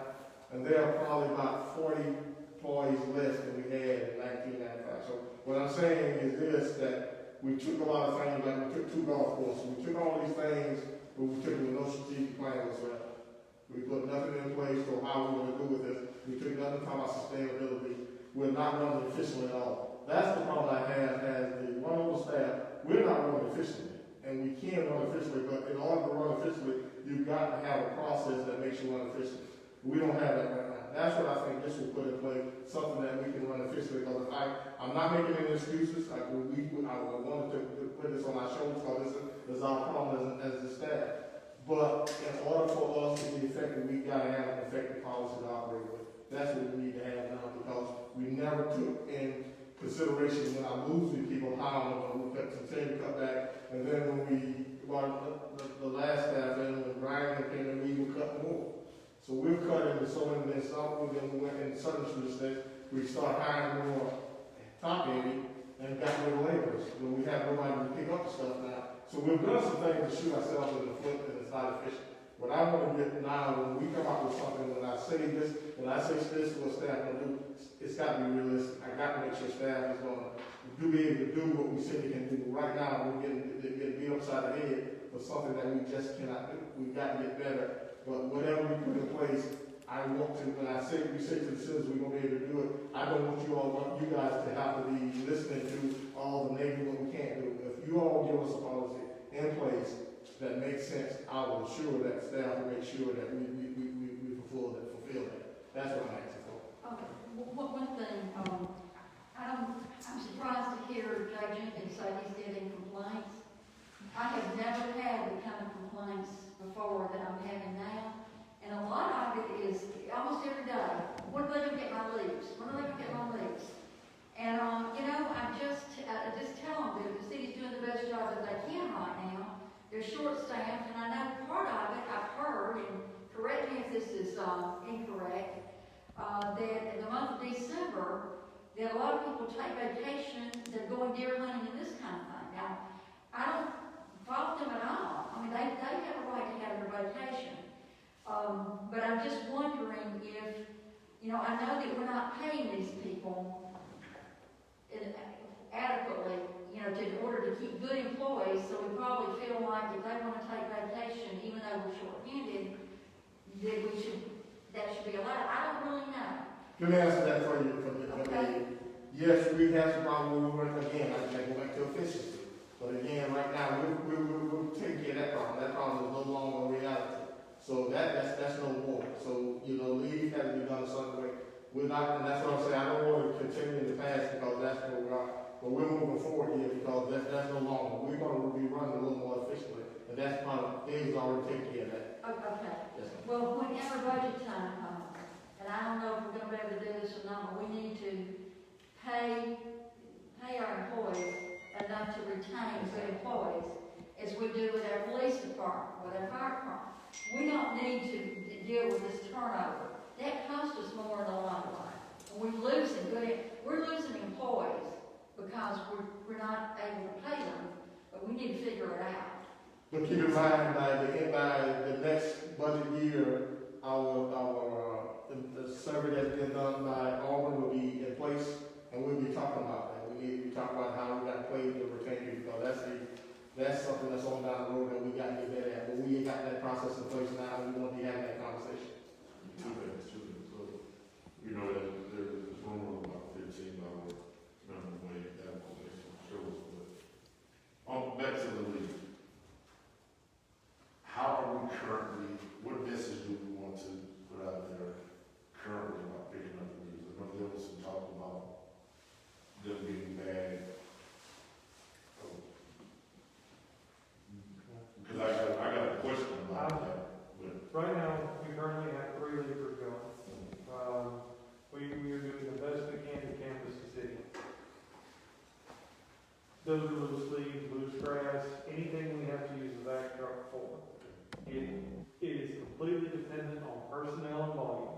And there are probably about 40 employees less than we had in 1995. So what I'm saying is this, that we took a lot of things, like we took 2 golf courses, we took all these things, but we took with no strategic plan whatsoever. We put nothing in place for how we want to do with this. We took nothing about sustainability. We're not running efficiently at all. That's the problem I have as the one on the staff. We're not running efficiently, and we can run efficiently, but in order to run efficiently, you've got to have a process that makes you run efficiently. We don't have that right now. That's what I think this will put in place, something that we can run efficiently, because I'm not making any excuses. I wanted to put this on our shoulders, because this is our problem as the staff. But in order for us to be effective, we've got to have an effective policy to operate with. That's what we need to have now, because we never took in consideration when I losing people, how we continue to cut back, and then when we brought the last staff in, when Brian came in, we even cut more. So we're cutting so many things off, and then we went in Southern Street, we start hiring more top heavy and got rid of laborers. When we have nobody to pick up the stuff now. So we've done some things to shoot ourselves in the foot, and it's not efficient. What I want to get now, when we come up with something, when I say this to what staff going to do, it's got to be realistic. I got to make sure staff is going to be able to do what we say we can do. Right now, we're getting beat upside the head for something that we just cannot do. We've got to get better. But whatever we put in place, I want to, when I say, we say to the citizens we're going to be able to do it, I don't want you guys to have to be listening to all the negative what we can't do. If you all give us a policy in place that makes sense, I will ensure that staff will make sure that we fulfill that. That's what I'm asking for. Okay, one thing, I'm surprised to hear Jay Jenkins say he's getting complaints. I have never had the kind of complaints before that I'm having now. And a lot of it is almost every day. When are they going to get my leaves? When are they going to get my leaves? And, I just tell them that the city's doing the best job that they can right now. They're short-staffed, and I know part of it, I've heard, and correct me if this is incorrect, that in the month of December, that a lot of people take vacation, they're going deer hunting and this kind of thing. Now, I don't fault them at all. I mean, they have a right to have their vacation. But I'm just wondering if, I know that we're not paying these people adequately, in order to keep good employees, so we probably feel like if they want to take vacation, even though we're short-handed, that should be allowed. I don't really know. Let me answer that for you. Okay. Yes, we have some problem with again, I can go back to efficiency. But again, right now, we're taking care of that problem. That problem is no longer a reality. So that's no more. So, leave has to be done some way. We're not, and that's what I'm saying, I don't want to continue in the past because that's where we are. But we're moving forward here because that's no longer. We're going to be running a little more efficiently. And that's part of Dave's already taking care of that. Okay. Yes, ma'am. Well, whenever budget time comes, and I don't know if we're going to be able to do this or not, but we need to pay our employees enough to retain good employees as we do with our police department, with our fire department. We don't need to deal with this turnover. That costs us more in the long run. We're losing employees because we're not able to pay them, but we need to figure it out. But keep in mind, by the next budget year, our the survey that's been done by Auburn will be in place, and we'll be talking about that. We need to talk about how we got to play the retaining, because that's something that's on down the road that we got to get better at. But we ain't got that process in place now, we won't be having that conversation. Two things. So, you know, there's rumor about $15 minimum wage, that will make some shows, but back to the league. How are we currently, what message do we want to put out there currently about picking up the leagues? I know there was some talk about them being bad. Because I got a question about that. Right now, we currently have 3 leavers going. We are doing the best we can to canvass the city. Those are loose leaves, loose grass, anything we have to use a vac truck for. It is completely dependent on personnel and volume.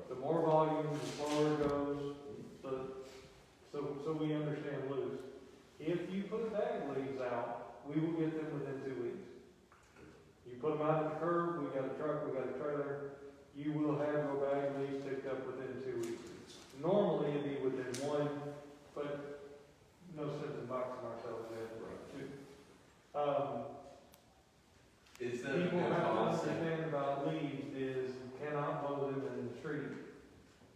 The more volume, the slower it goes, so we understand loose. If you put bag leaves out, we will get them within 2 weeks. You put them out at the curb, we got a truck, we got a trailer, you will have your bag leaves picked up within 2 weeks. Normally it'd be within 1, but no sense in boxing ourselves in. Is that a People good have to policy? understand about leaves is you cannot mow them in the street.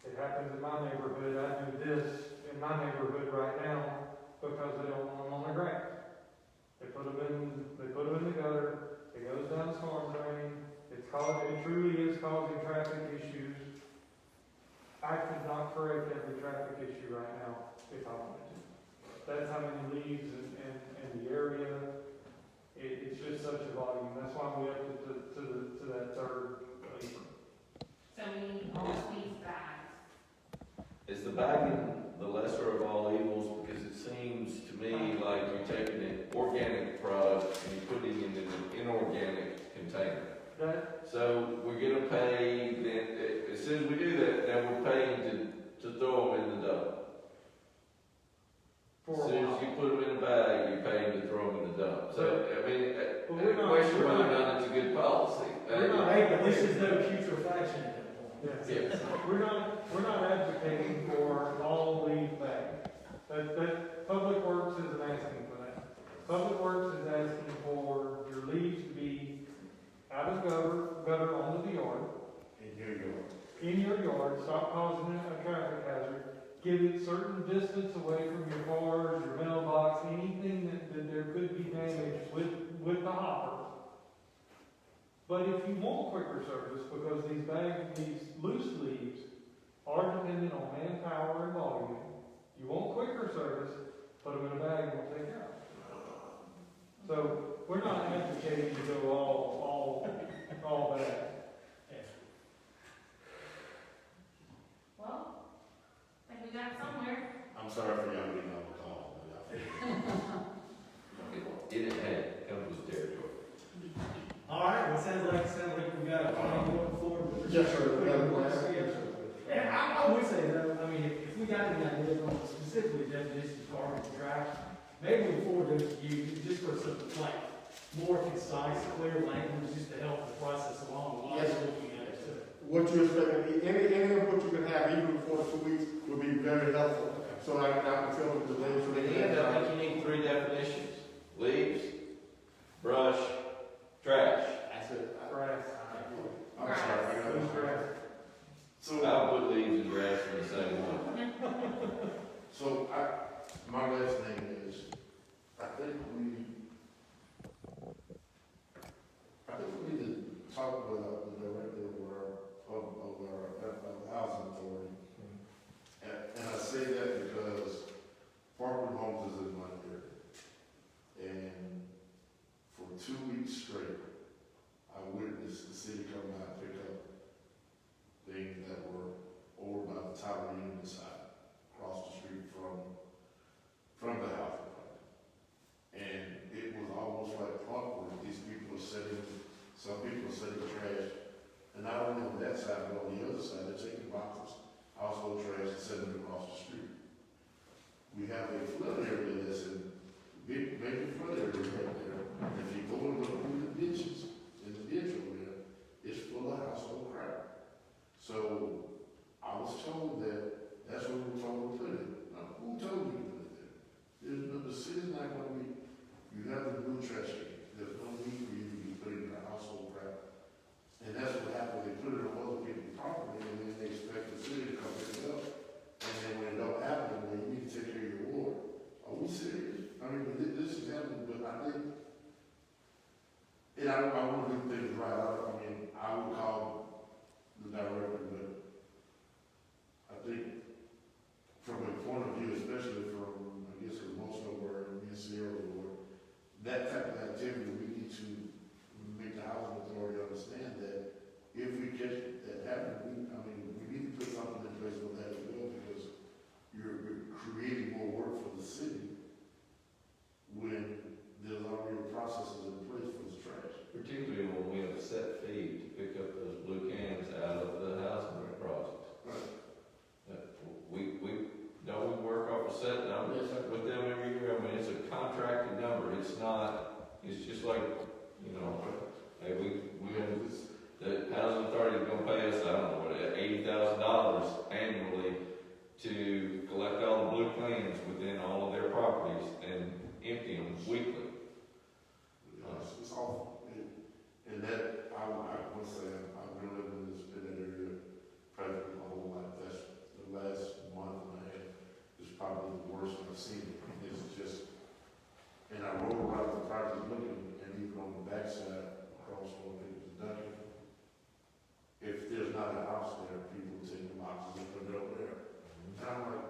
It happens in my neighborhood, I do this in my neighborhood right now because they don't want them on the grass. They put them in the gutter, it goes down the storm drain, it truly is causing traffic issues. I could not correct every traffic issue right now if I wanted to. That's how many leaves in the area. It's just such a volume. That's why we upped it to that 3rd lever. So we need all these bags. Is the bagging the lesser of all evils? Because it seems to me like you're taking an organic product and you're putting it in an inorganic container. So we're gonna pay, then, as soon as we do that, then we're paying to throw them in the dump. As soon as you put them in a bag, you're paying to throw them in the dump. So, I mean, I question whether or not it's a good policy. At least there's no putrefaction at that point. Yes. We're not advocating for all leaf bags. That Public Works isn't asking for that. Public Works is asking for your leaves to be out of gutter onto the yard. In your yard, stop causing a traffic hazard. Give it certain distance away from your cars, your mailbox, anything that there could be damage with the hopper. But if you want quicker service, because these loose leaves are dependent on manpower and volume, you want quicker service, put them in a bag and we'll take care of it. So we're not advocating to go all bad. Well, I think we got somewhere. I'm sorry for y'all getting on the call, but It comes with territory. All right, well, sounds like we got a plan going forward. with Yes, sir. And I would say though, I mean, if we got any ideas on specifically definitions of garbage and trash, maybe we'll forward those to you, just for some, like, more concise, clear language, just to help the process along. While Yes. we're looking at it too. What you expect, any input you can have, even before the 2 weeks, would be very helpful. So I can fill in the delays. In the end, I think you need 3 definitions: leaves, brush, trash. That's it. Grass. I'm sorry, I got Loose it. grass. So, I'll put leaves and grass in the same one. so my last thing is, I think we need to talk with the director of our housing authority. And I say that because Parkwood Homes is in my area. And for 2 weeks straight, I witnessed the city come out and pick up things that were over by the Tower Union side, across the street from the house department. And it was almost like clockwork. These people are some people are setting trash, and not only on that side, but on the other side, they're taking boxes, household trash, and sending them across the street. We have a flood area that's in big flood area right there. If you go and look through the ditches, in the ditch over there, it's full of household crap. So was told that that's what we were told to put it. Now, who told you to put it there? The city's not gonna be, you have the blue trash can. There's no need for you to be putting in a household crap. And that's what happened, they put it on other people's property, and then they expect the city to come pick it up. And then when it don't happen, well, you need to take care of your ward. Are we serious? I mean, this is happening, but I think, and I want to do things right. I mean, I would call the director, but I think from a point of view, especially from, I guess, emotional where me and Ciara were, that type of activity, we need to make the housing authority understand that if we catch that happening, we need to put something in place with that as well, because you're creating more work for the city when there's already processes in place for this trash. Particularly when we have a set fee to pick up those blue cans out of the housing projects. Right. We work off a set number with them every year. I mean, it's a contracted number. It's not, it's just like, hey, the housing authority is gonna pay us, I don't know, $80,000 annually to collect all the blue cans within all of their properties and empty them weekly. It's awful. And that, I would say, I've been living in that area practically my whole life. That's the last month and a half is probably the worst I've seen. It's just, and I rode around the project looking, and even on the backside, across from people's dunking, if there's not a house there, people take the boxes and put it over there. And I'm like,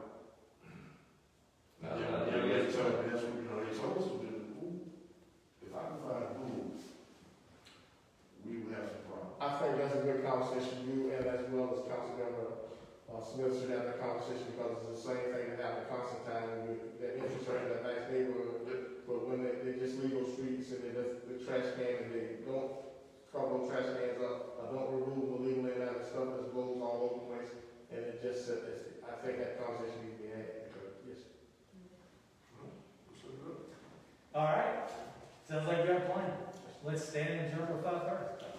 they told me that's what, they told us to do. If I can find a pool, we would have some problems. I think that's a good conversation, you and as well as Councilman Smith should have that conversation, because it's the same thing that happened Constantine with the interest rate in that nice neighborhood. But when they just leave those streets and they just, the trash can, and they don't cover those trash cans up, or don't remove the legal in and stuff just goes all over the place. And it just, I think that conversation needs to be had. Yes. All right, sounds like you got a plan. Let's stand and adjourn for 5:30.